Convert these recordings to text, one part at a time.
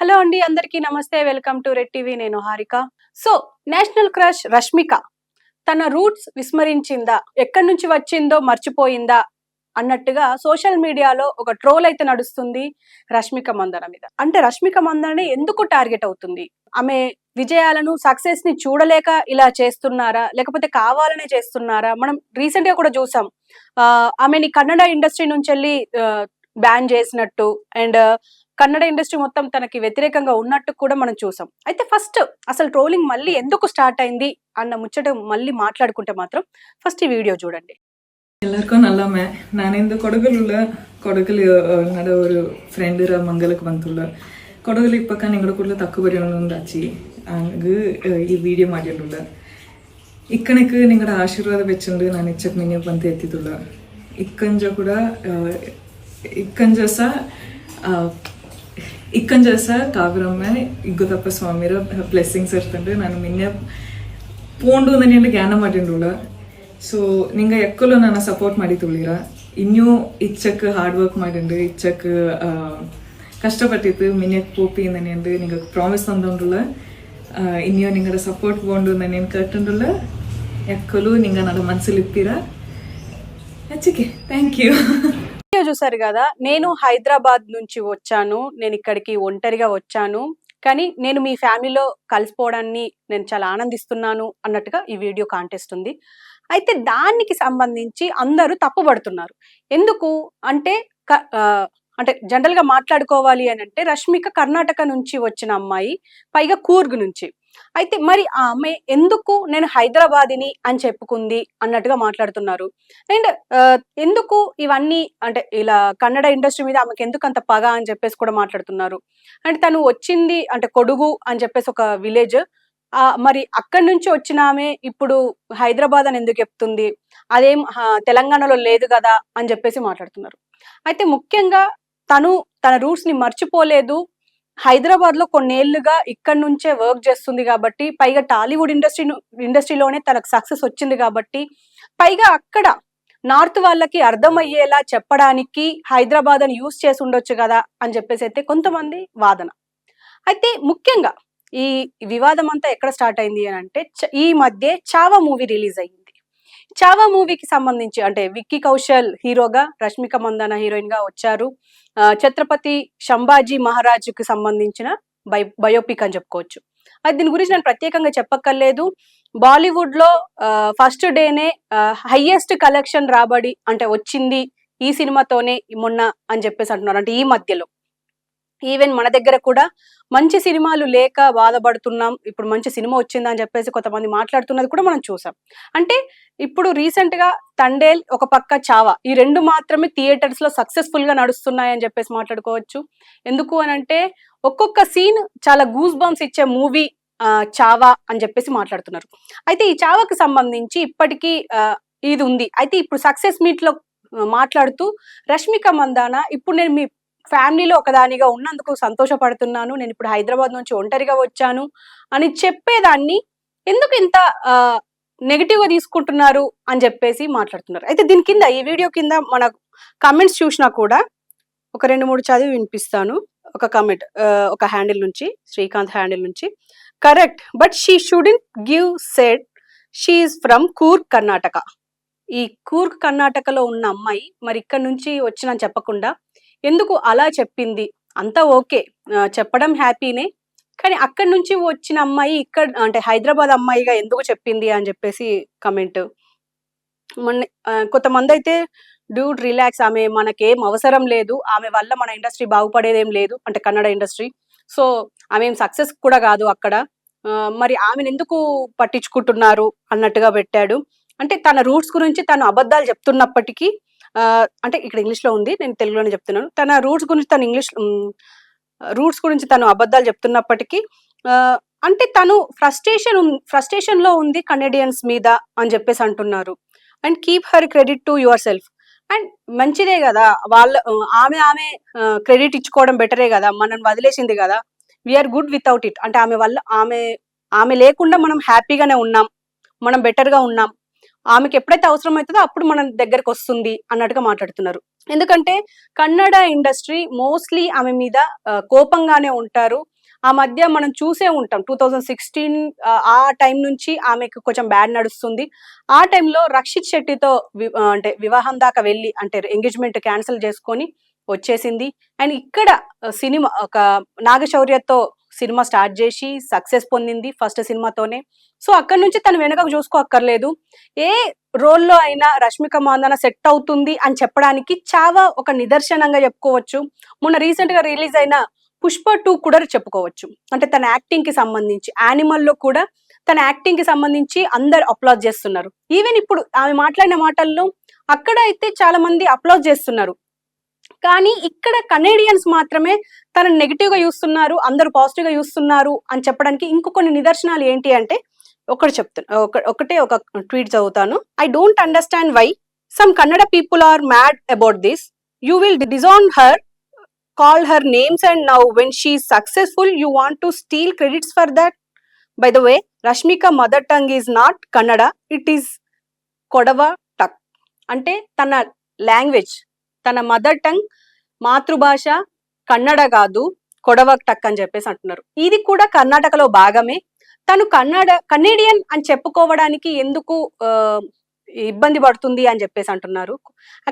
Hello అండి, అందరికీ నమస్తే. Welcome to Red TV. నేను Harika. So national crush Rashmika తన రూట్స్ విస్మరించిందా, ఎక్కడి నుంచి వచ్చిందో మర్చిపోయిందా అన్నట్టుగా సోషల్ మీడియాలో ఒక ట్రోల్ అయితే నడుస్తుంది రష్మిక మందన మీద. అంటే రష్మిక మందన ఎందుకు టార్గెట్ అవుతుంది? ఆమె విజయాలను, సక్సెస్ ని చూడలేక ఇలా చేస్తున్నారా, లేకపోతే కావాలనే చేస్తున్నారా? మనం రీసెంట్ గా కూడా చూసాం. ఆమెని కన్నడ ఇండస్ట్రీ నుంచి వెళ్ళి బ్యాన్ చేసినట్టు అండ్ కన్నడ ఇండస్ట్రీ మొత్తం తనకి వ్యతిరేకంగా ఉన్నట్టు కూడా మనం చూసాం. అయితే ఫస్ట్ అసలు ట్రోలింగ్ మళ్ళీ ఎందుకు స్టార్ట్ అయింది అన్న ముచ్చట మళ్ళీ మాట్లాడుకుంటే మాత్రం ఫస్ట్ ఈ వీడియో చూడండి. ಎಲ್ಲರಿಗೂ ನಲ್ಲಮ್ಮೆ ನಾನಿಂದು ಕೊಡಗಲು ನಡ ഒരു ഫ്രണ്ട് ಮಂಗಲಕ್ಕೆ ಬಂತುಳ್ಳ ಕೊಡಗಲು ಇಪ್ಪಕ್ಕ ನಿಂಗಡ ಕೂಡಲ ತಕ್ಕು ಬರೆಯೋಣೊಂದಾಚಿ ಹಂಗೆ ಈ ವಿಡಿಯೋ ಮಾಡಿಡುಳ್ಳ ಇಕ್ಕನಕ್ಕೆ ನಿಂಗಡ ಆಶೀರ್ವಾದ ಬೆಚ್ಚಂಡು ನಾನು ಇಚ್ಚಕ್ಕೆ ನಿಂಗೆ ಬಂತು ಎತ್ತಿದುಳ್ಳ ಇಕ್ಕಂಜ ಕೂಡ ಇಕ್ಕಂಜಸ ಕಾವ್ರಮ್ಮ ಇಗ್ಗುತಪ್ಪ ಸ್ವಾಮಿರ ಬ್ಲೆಸ್ಸಿಂಗ್ಸ್ ಇರ್ತಂಡು ನಾನು ನಿನ್ನೆ ಪೋಂಡು ನನ್ನ ಜ್ಞಾನ ಮಾಡಿಂಡುಳ್ಳ. ಸೊ ನಿಂಗೆ ಎಕ್ಕಲು ನಾನು ಸಪೋರ್ಟ್ ಮಾಡಿ ತುಳಿರ ಇನ್ನೂ ಇಚ್ಚಕ್ಕೆ ಹಾರ್ಡ್ ವರ್ಕ್ ಮಾಡಿಂಡು ಇಚ್ಚಕ್ಕೆ ಕಷ್ಟಪಟ್ಟಿತ್ತು ಮಿನ್ಯಕ್ಕೆ ಪೋಪಿ ನನ್ನೆಂದು ನಿಂಗೆ ಪ್ರಾಮಿಸ್ ತಂದುಂಡುಳ್ಳ ಇನ್ನೂ ನಿಂಗಡ ಸಪೋರ್ಟ್ ಬೋಂಡು ನನ್ನೇನು ಕಟ್ಟುಂಡುಳ್ಳ ఎక్కలు నింగ నా మనసులు ఇప్పిరా అచ్చికే థ్యాంక్ యూ. చూసారు కదా, నేను హైదరాబాద్ నుంచి వచ్చాను, నేను ఇక్కడికి ఒంటరిగా వచ్చాను, కానీ నేను మీ ఫ్యామిలీలో కలిసిపోవడాన్ని నేను చాలా ఆనందిస్తున్నాను అన్నట్టుగా ఈ వీడియో కాంటెస్ట్ ఉంది. అయితే దానికి సంబంధించి అందరూ తప్పుపడుతున్నారు. ఎందుకు అంటే అంటే జనరల్ గా మాట్లాడుకోవాలి అని అంటే రష్మిక కర్ణాటక నుంచి వచ్చిన అమ్మాయి, పైగా కూర్గ్ నుంచి. అయితే మరి ఆ అమ్మాయి ఎందుకు నేను హైదరాబాదిని అని చెప్పుకుంది అన్నట్టుగా మాట్లాడుతున్నారు. అండ్ ఎందుకు ఇవన్నీ అంటే ఇలా కన్నడ ఇండస్ట్రీ మీద ఆమెకి ఎందుకు అంత పగ అని చెప్పేసి కూడా మాట్లాడుతున్నారు. అంటే తను వచ్చింది అంటే కొడుగు అని చెప్పేసి ఒక విలేజ్, మరి అక్కడి నుంచి వచ్చిన ఆమె ఇప్పుడు హైదరాబాద్ అని ఎందుకు చెప్తుంది, అదేం తెలంగాణలో లేదు కదా అని చెప్పేసి మాట్లాడుతున్నారు. అయితే ముఖ్యంగా తన రూట్స్ ని మర్చిపోలేదు, హైదరాబాద్ లో కొన్నేళ్లుగా ఇక్కడ నుంచే వర్క్ చేస్తుంది కాబట్టి, పైగా టాలీవుడ్ ఇండస్ట్రీలోనే తనకు సక్సెస్ వచ్చింది కాబట్టి, పైగా అక్కడ నార్త్ వాళ్ళకి అర్థమయ్యేలా చెప్పడానికి హైదరాబాద్ అని యూజ్ చేసి ఉండొచ్చు కదా అని చెప్పేసి అయితే కొంతమంది వాదన. అయితే ముఖ్యంగా ఈ వివాదం అంతా ఎక్కడ స్టార్ట్ అయింది అని అంటే, ఈ మధ్య చావా మూవీ రిలీజ్ అయ్యింది. చావా మూవీకి సంబంధించి అంటే విక్కీ కౌశల్ హీరోగా, రష్మిక మందన హీరోయిన్ గా వచ్చారు. ఛత్రపతి సంభాజీ మహారాజుకి సంబంధించిన బయోపిక్ అని చెప్పుకోవచ్చు. అది దీని గురించి నేను ప్రత్యేకంగా చెప్పక్కర్లేదు. బాలీవుడ్ లో ఫస్ట్ డేనే హైయెస్ట్ కలెక్షన్ రాబడి అంటే వచ్చింది ఈ సినిమాతోనే మొన్న అని చెప్పేసి అంటున్నారు. అంటే ఈ మధ్యలో ఈవెన్ మన దగ్గర కూడా మంచి సినిమాలు లేక బాధపడుతున్నాం, ఇప్పుడు మంచి సినిమా వచ్చిందా అని చెప్పేసి కొంతమంది మాట్లాడుతున్నది కూడా మనం చూసాం. అంటే ఇప్పుడు రీసెంట్ గా తండేల్, ఒక పక్క చావా, ఈ రెండు మాత్రమే థియేటర్స్ లో సక్సెస్ఫుల్ గా నడుస్తున్నాయని చెప్పేసి మాట్లాడుకోవచ్చు. ఎందుకు అని అంటే ఒక్కొక్క సీన్ చాలా గూస్ బంప్స్ ఇచ్చే మూవీ చావా అని చెప్పేసి మాట్లాడుతున్నారు. అయితే ఈ చావాకి సంబంధించి ఇప్పటికీ ఇది ఉంది. అయితే ఇప్పుడు సక్సెస్ మీట్ లో మాట్లాడుతూ రష్మిక మందాన, ఇప్పుడు నేను మీ ఫ్యామిలీలో ఒకదానిగా ఉన్నందుకు సంతోషపడుతున్నాను, నేను ఇప్పుడు హైదరాబాద్ నుంచి ఒంటరిగా వచ్చాను అని చెప్పేదాన్ని ఎందుకు ఇంత నెగిటివ్ గా తీసుకుంటున్నారు అని చెప్పేసి మాట్లాడుతున్నారు. అయితే దీని కింద, ఈ వీడియో కింద మన కామెంట్స్ చూసినా కూడా ఒక 2-3 చదివి వినిపిస్తాను. ఒక కామెంట్ ఒక హ్యాండిల్ నుంచి, శ్రీకాంత్ హ్యాండిల్ నుంచి, correct but she student give said she is from Coorg Karnataka. ఈ కూర్గ్ కర్ణాటకలో ఉన్న అమ్మాయి మరి ఇక్కడ నుంచి వచ్చిన చెప్పకుండా ఎందుకు అలా చెప్పింది? అంతా ఓకే, చెప్పడం హ్యాపీనే, కానీ అక్కడి నుంచి వచ్చిన అమ్మాయి ఇక్కడ అంటే హైదరాబాద్ అమ్మాయిగా ఎందుకు చెప్పింది అని చెప్పేసి కమెంట్. కొంతమంది అయితే డ్యూడ్ రిలాక్స్, ఆమె మనకేం అవసరం లేదు, ఆమె వల్ల మన ఇండస్ట్రీ బాగుపడేదేం లేదు, అంటే కన్నడ ఇండస్ట్రీ. సో ఆమె ఏం సక్సెస్ కూడా కాదు అక్కడ, మరి ఆమెను ఎందుకు పట్టించుకుంటున్నారు అన్నట్టుగా పెట్టాడు. అంటే తన రూట్స్ గురించి తను అబద్ధాలు చెప్తున్నప్పటికీ, అంటే ఇక్కడ ఇంగ్లీష్ లో ఉంది, నేను తెలుగులోనే చెప్తున్నాను. తన రూట్స్ గురించి తను అబద్ధాలు చెప్తున్నప్పటికీ అంటే తను ఫ్రస్ట్రేషన్ లో ఉంది కనెడియన్స్ మీద అని చెప్పేసి అంటున్నారు. And keep her credit to your self. And మంచిదే కదా, ఆమె క్రెడిట్ ఇచ్చుకోవడం బెటరే కదా, మనం వదిలేసింది కదా, వీఆర్ గుడ్ వితౌట్ ఇట్. అంటే ఆమె వల్ల ఆమె లేకుండా మనం హ్యాపీగానే ఉన్నాం, మనం బెటర్ గా ఉన్నాం, ఆమెకి ఎప్పుడైతే అవసరం అవుతుందో అప్పుడు మన దగ్గరకు వస్తుంది అన్నట్టుగా మాట్లాడుతున్నారు. ఎందుకంటే కన్నడ ఇండస్ట్రీ మోస్ట్లీ ఆమె మీద కోపంగానే ఉంటారు. ఆ మధ్య మనం చూసే ఉంటాం 2016 ఆ టైం నుంచి ఆమెకు కొంచెం బ్యాడ్ నడుస్తుంది. ఆ టైంలో రక్షిత్ శెట్టితో అంటే వివాహం దాకా వెళ్ళి అంటే ఎంగేజ్మెంట్ క్యాన్సిల్ చేసుకొని వచ్చేసింది. అండ్ ఇక్కడ సినిమా ఒక నాగశౌర్యతో సినిమా స్టార్ట్ చేసి సక్సెస్ పొందింది ఫస్ట్ సినిమాతోనే. సో అక్కడి నుంచి తను వెనకకు చూసుకోక్కర్లేదు. ఏ రోల్లో అయినా రష్మిక మందాన సెట్ అవుతుంది అని చెప్పడానికి చావా ఒక నిదర్శనంగా చెప్పుకోవచ్చు. మొన్న రీసెంట్ గా రిలీజ్ అయిన పుష్ప 2 కూడా చెప్పుకోవచ్చు. అంటే తన యాక్టింగ్ కి సంబంధించి యానిమల్ లో కూడా తన యాక్టింగ్ కి సంబంధించి అందరు అప్లాజ్ చేస్తున్నారు. ఈవెన్ ఇప్పుడు ఆమె మాట్లాడిన మాటల్లో అక్కడ అయితే చాలా మంది అప్లాజ్ చేస్తున్నారు. కానీ ఇక్కడ కనేడియన్స్ మాత్రమే తనని నెగిటివ్ గా చూస్తున్నారు, అందరూ పాజిటివ్ గా చూస్తున్నారు అని చెప్పడానికి ఇంకొన్ని నిదర్శనాలు ఏంటి అంటే ఒకటి చెప్తాను. ఒకటే ఒక ట్వీట్ చదువుతాను. I don't understand why some Kannada people are mad about this. You will disown her, call her names, and now when she is successful you want to steal credits for that. By the way, Rashmika mother tongue is not Kannada, it is Kodava tongue. అంటే తన language, తన mother tongue మాతృభాష కన్నడ కాదు, కొడవ టక్ అని చెప్పేసి అంటున్నారు. ఇది కూడా కర్ణాటకలో భాగమే. తను కనేడియన్ అని చెప్పుకోవడానికి ఎందుకు ఇబ్బంది పడుతుంది అని చెప్పేసి అంటున్నారు.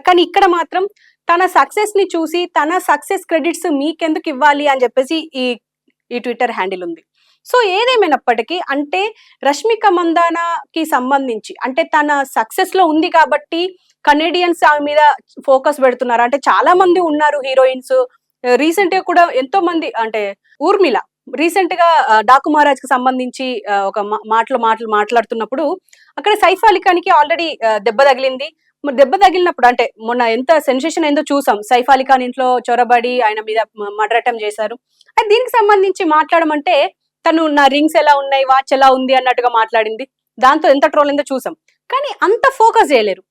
కానీ ఇక్కడ మాత్రం తన సక్సెస్ ని చూసి తన సక్సెస్ క్రెడిట్స్ మీకెందుకు ఇవ్వాలి అని చెప్పేసి ఈ ట్విట్టర్ హ్యాండిల్ ఉంది. సో ఏదేమైనప్పటికీ అంటే రష్మిక మందానాకి సంబంధించి అంటే తన సక్సెస్ లో ఉంది కాబట్టి కనేడియన్స్ ఆమె మీద ఫోకస్ పెడుతున్నారు. అంటే చాలా మంది ఉన్నారు హీరోయిన్స్. రీసెంట్ గా కూడా ఎంతో మంది అంటే ఊర్మిళ రీసెంట్ గా డాకు మహారాజ్ కి సంబంధించి ఒక మాటలు మాట్లాడుతున్నప్పుడు అక్కడ సైఫ్ అలీ ఖాన్ కి ఆల్రెడీ దెబ్బ తగిలింది. మరి దెబ్బ తగిలినప్పుడు అంటే మొన్న ఎంత సెన్సేషన్ ఏందో చూసాం. సైఫ్ అలీ ఖాన్ ఇంట్లో చొరబడి ఆయన మీద మర్డర్ అటెంప్ట్ చేశారు. అది దీనికి సంబంధించి మాట్లాడమంటే తను నా రింగ్స్ ఎలా ఉన్నాయి, వాచ్ ఎలా ఉంది అన్నట్టుగా మాట్లాడింది. దాంతో ఎంత ట్రోల్ అయిందో చూసాం. కానీ అంత ఫోకస్ చేయలేరు.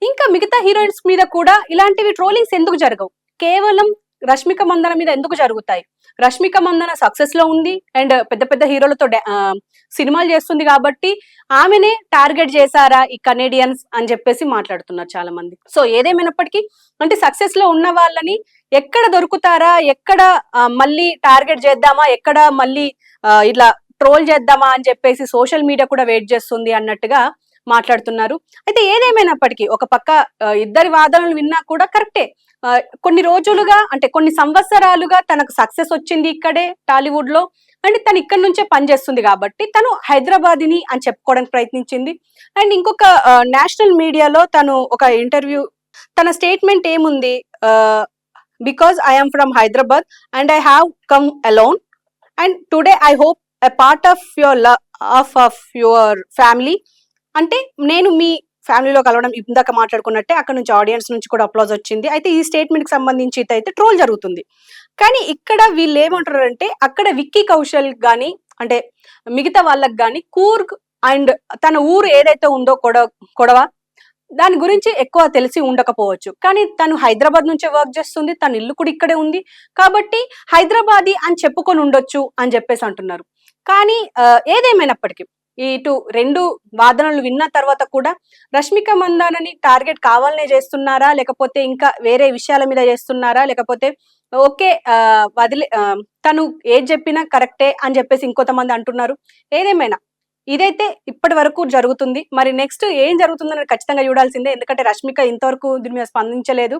ఇంకా మిగతా హీరోయిన్స్ మీద కూడా ఇలాంటివి ట్రోలింగ్స్ ఎందుకు జరగవు? కేవలం రష్మిక మందన మీద ఎందుకు జరుగుతాయి? రష్మిక మందన సక్సెస్ లో ఉంది అండ్ పెద్ద పెద్ద హీరోలతో సినిమాలు చేస్తుంది కాబట్టి ఆమెనే టార్గెట్ చేశారా ఈ కనేడియన్స్ అని చెప్పేసి మాట్లాడుతున్నారు చాలా మంది. సో ఏదేమైనప్పటికీ అంటే సక్సెస్ లో ఉన్న వాళ్ళని ఎక్కడ దొరుకుతారా, ఎక్కడ మళ్ళీ టార్గెట్ చేద్దామా, ఎక్కడ మళ్ళీ ఇట్లా ట్రోల్ చేద్దామా అని చెప్పేసి సోషల్ మీడియా కూడా వెయిట్ చేస్తుంది అన్నట్టుగా మాట్లాడుతున్నారు. అయితే ఏదేమైనప్పటికీ ఒక పక్క ఇద్దరి వాదనలు విన్నా కూడా కరెక్టే. కొన్ని రోజులుగా అంటే కొన్ని సంవత్సరాలుగా తనకు సక్సెస్ వచ్చింది ఇక్కడే టాలీవుడ్ లో అండ్ తను ఇక్కడ నుంచే పనిచేస్తుంది కాబట్టి తను హైదరాబాదిని అని చెప్పుకోవడానికి ప్రయత్నించింది. అండ్ ఇంకొక నేషనల్ మీడియాలో తను ఒక ఇంటర్వ్యూ తన స్టేట్మెంట్ ఏముంది, because I'm from Hyderabad and I have come alone and today I hope a part of your family. అంటే నేను మీ ఫ్యామిలీలో కలవడం ఇందాక మాట్లాడుకున్నట్టే అక్కడ నుంచి ఆడియన్స్ నుంచి కూడా అప్లాజ్ వచ్చింది. అయితే ఈ స్టేట్మెంట్ కి సంబంధించి అయితే ట్రోల్ జరుగుతుంది. కానీ ఇక్కడ వీళ్ళు ఏమంటారు అంటే అక్కడ విక్కీ కౌశల్ గాని అంటే మిగతా వాళ్ళకి గాని కూర్గ్ అండ్ తన ఊరు ఏదైతే ఉందో కొడవ దాని గురించి ఎక్కువ తెలిసి ఉండకపోవచ్చు. కానీ తను హైదరాబాద్ నుంచే వర్క్ చేస్తుంది, తన ఇల్లు కూడా ఇక్కడే ఉంది కాబట్టి హైదరాబాదీ అని చెప్పుకొని ఉండొచ్చు అని చెప్పేసి అంటున్నారు. కానీ ఏదేమైనప్పటికీ ఇటు రెండు వాదనలు విన్న తర్వాత కూడా రష్మిక మందానని టార్గెట్ కావాలనే చేస్తున్నారా, లేకపోతే ఇంకా వేరే విషయాల మీద చేస్తున్నారా, లేకపోతే ఓకే తను ఏది చెప్పినా కరెక్టే అని చెప్పేసి ఇంకొంతమంది అంటున్నారు. ఏదేమైనా ఇదైతే ఇప్పటి వరకు జరుగుతుంది. మరి నెక్స్ట్ ఏం జరుగుతుందని ఖచ్చితంగా చూడాల్సిందే. ఎందుకంటే రష్మిక ఇంతవరకు దీని మీద స్పందించలేదు.